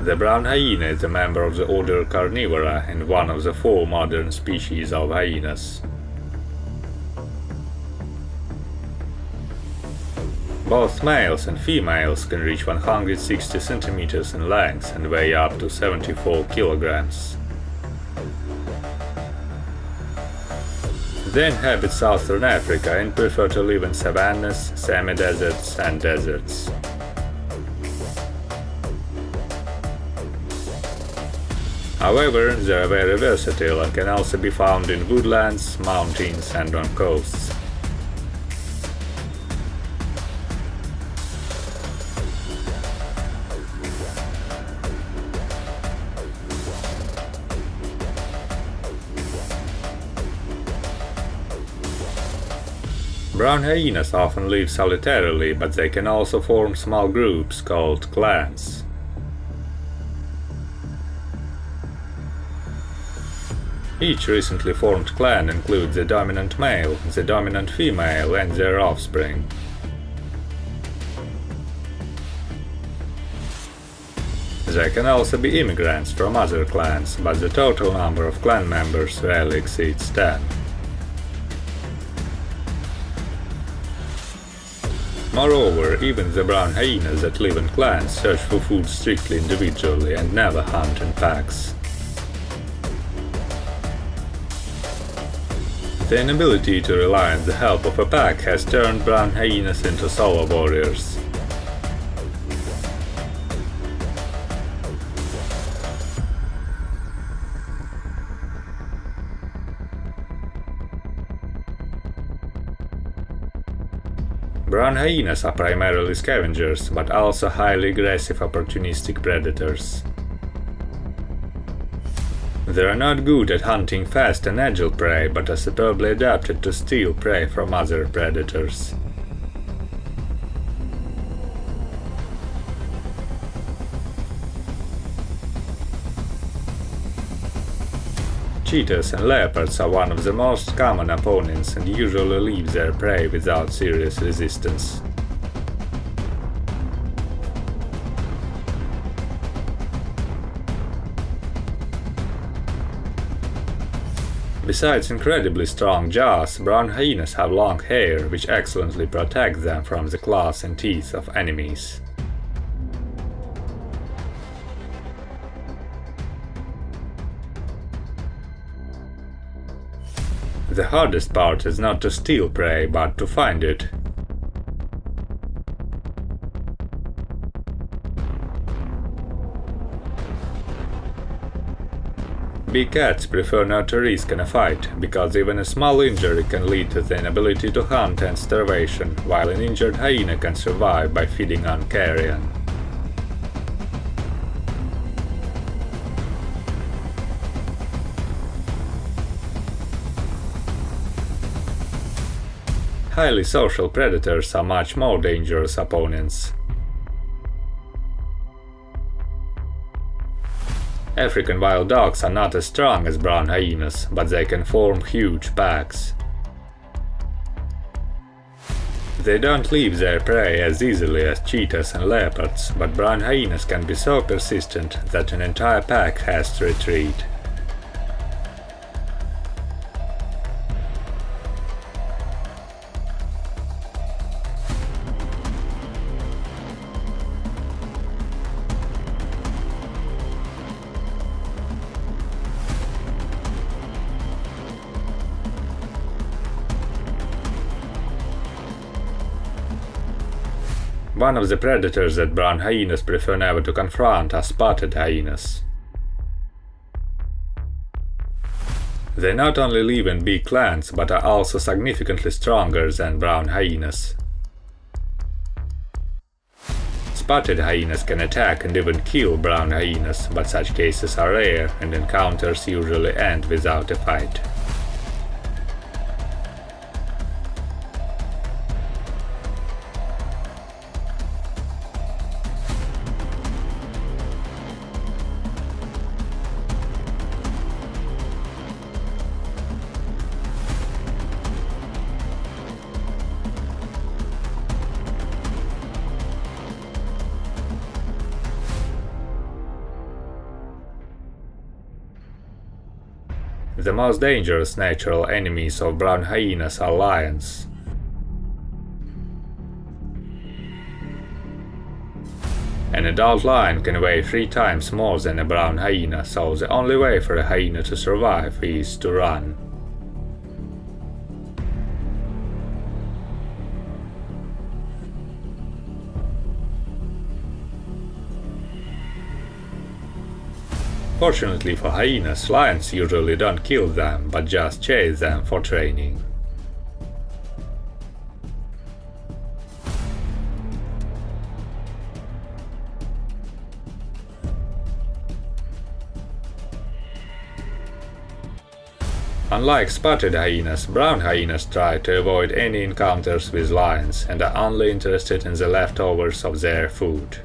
The brown hyena is a member of the order Carnivora and one of the 4 modern species of hyenas. Both males and females can reach 160 cm in length and weigh up to 74 kg. They inhabit southern Africa and prefer to live in savannas, semi-deserts and deserts. However, they are very versatile and can also be found in woodlands, mountains and on coasts. Brown hyenas often live solitarily, but they can also form small groups called clans. Each recently formed clan includes the dominant male, the dominant female and their offspring. There can also be immigrants from other clans, but the total number of clan members rarely exceeds 10. Moreover, even the brown hyenas that live in clans search for food strictly individually and never hunt in packs. The inability to rely on the help of a pack has turned brown hyenas into solo warriors. Brown hyenas are primarily scavengers, but also highly aggressive opportunistic predators. They are not good at hunting fast and agile prey, but are superbly adapted to steal prey from other predators. Cheetahs and leopards are one of the most common opponents and usually leave their prey without serious resistance. Besides incredibly strong jaws, brown hyenas have long hair, which excellently protects them from the claws and teeth of enemies. The hardest part is not to steal prey, but to find it. Big cats prefer not to risk in a fight, because even a small injury can lead to the inability to hunt and starvation, while an injured hyena can survive by feeding on carrion. Highly social predators are much more dangerous opponents. African wild dogs are not as strong as brown hyenas, but they can form huge packs. They don't leave their prey as easily as cheetahs and leopards, but brown hyenas can be so persistent that an entire pack has to retreat. One of the predators that brown hyenas prefer never to confront are spotted hyenas. They not only live in big clans, but are also significantly stronger than brown hyenas. Spotted hyenas can attack and even kill brown hyenas, but such cases are rare and encounters usually end without a fight. The most dangerous natural enemies of brown hyenas are lions. An adult lion can weigh 3 times more than a brown hyena, so the only way for a hyena to survive is to run. Fortunately for hyenas, lions usually don't kill them, but just chase them for training. Unlike spotted hyenas, brown hyenas try to avoid any encounters with lions and are only interested in the leftovers of their food.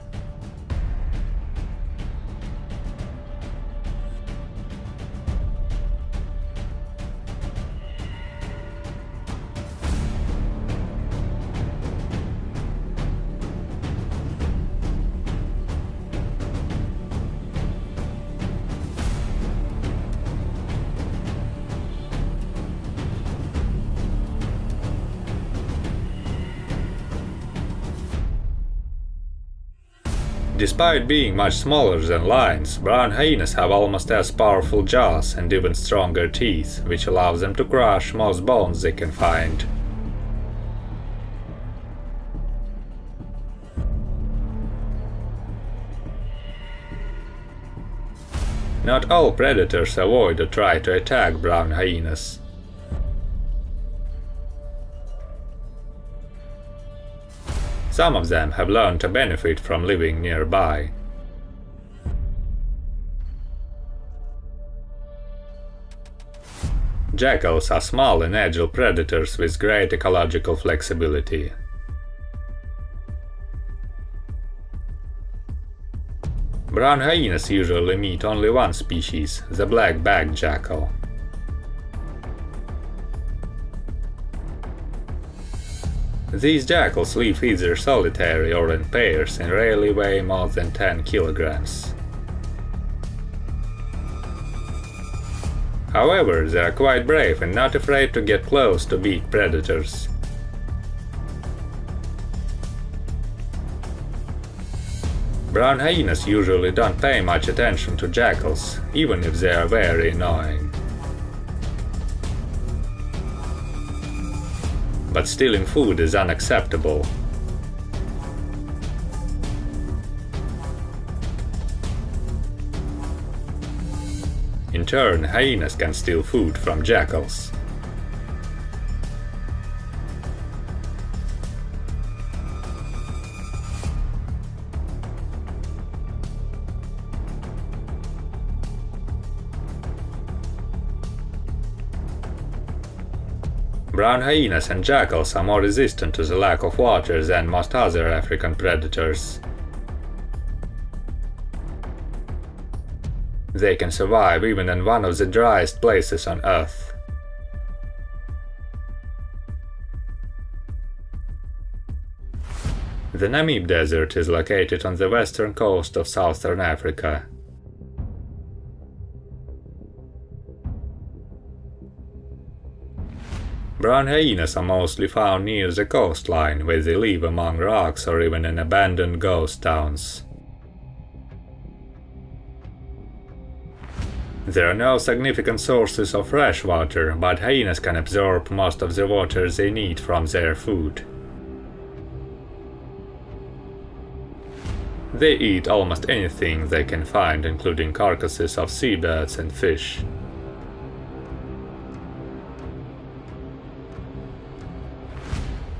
Despite being much smaller than lions, brown hyenas have almost as powerful jaws and even stronger teeth, which allows them to crush most bones they can find. Not all predators avoid or try to attack brown hyenas. Some of them have learned to benefit from living nearby. Jackals are small and agile predators with great ecological flexibility. Brown hyenas usually meet only one species, the black-backed jackal. These jackals live either solitary or in pairs and rarely weigh more than 10 kilograms. However, they are quite brave and not afraid to get close to big predators. Brown hyenas usually don't pay much attention to jackals, even if they are very annoying. But stealing food is unacceptable. In turn, hyenas can steal food from jackals. Brown hyenas and jackals are more resistant to the lack of water than most other African predators. They can survive even in one of the driest places on Earth. The Namib Desert is located on the western coast of southern Africa. Brown hyenas are mostly found near the coastline, where they live among rocks or even in abandoned ghost towns. There are no significant sources of fresh water, but hyenas can absorb most of the water they need from their food. They eat almost anything they can find, including carcasses of seabirds and fish.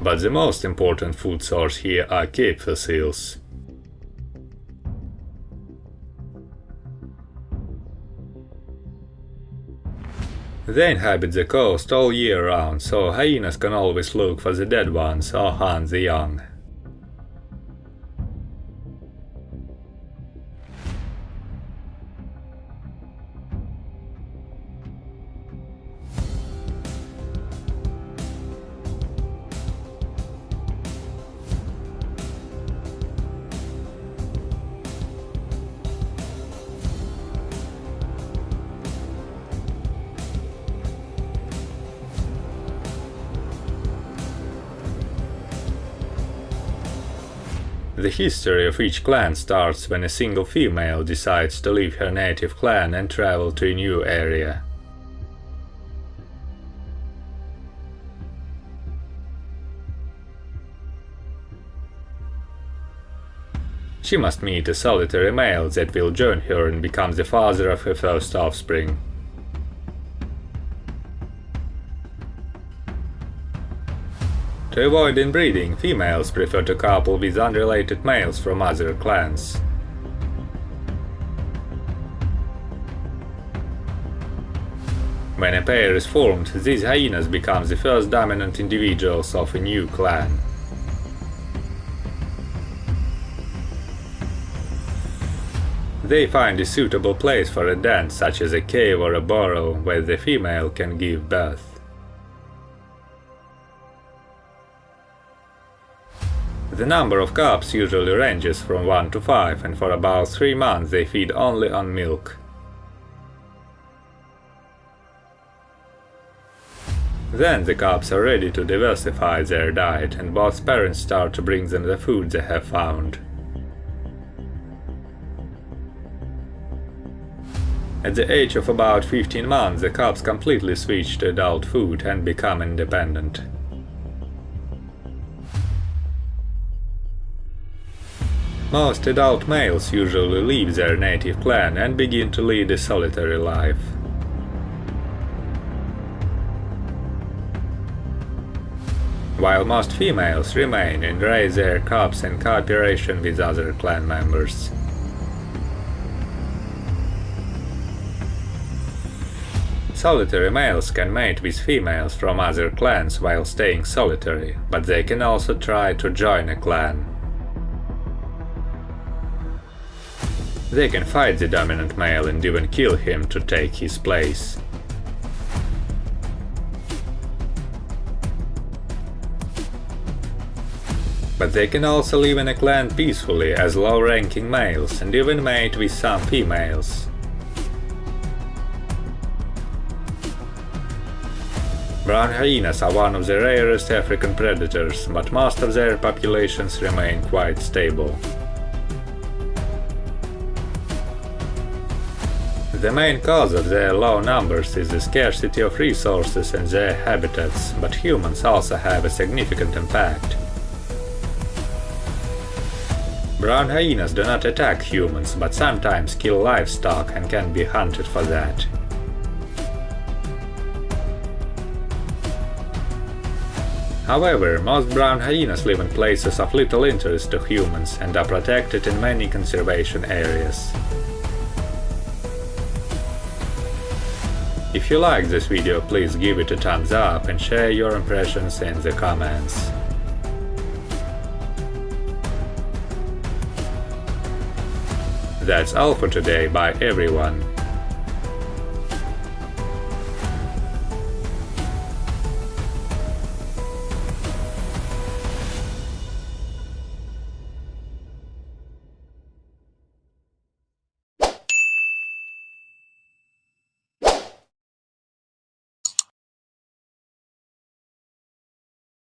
But the most important food source here are cave fossils. They inhabit the coast all year round, so hyenas can always look for the dead ones or hunt the young. The history of each clan starts when a single female decides to leave her native clan and travel to a new area. She must meet a solitary male that will join her and become the father of her first offspring. To avoid inbreeding, females prefer to couple with unrelated males from other clans. When a pair is formed, these hyenas become the first dominant individuals of a new clan. They find a suitable place for a den, such as a cave or a burrow, where the female can give birth. The number of cubs usually ranges from 1 to 5, and for about 3 months they feed only on milk. Then the cubs are ready to diversify their diet, and both parents start to bring them the food they have found. At the age of about 15 months, the cubs completely switch to adult food and become independent. Most adult males usually leave their native clan and begin to lead a solitary life. While most females remain and raise their cubs in cooperation with other clan members. Solitary males can mate with females from other clans while staying solitary, but they can also try to join a clan. They can fight the dominant male and even kill him to take his place. But they can also live in a clan peacefully as low-ranking males and even mate with some females. Brown hyenas are one of the rarest African predators, but most of their populations remain quite stable. The main cause of their low numbers is the scarcity of resources in their habitats, but humans also have a significant impact. Brown hyenas do not attack humans, but sometimes kill livestock and can be hunted for that. However, most brown hyenas live in places of little interest to humans and are protected in many conservation areas. If you like this video, please give it a thumbs up and share your impressions in the comments. That's all for today. Bye everyone.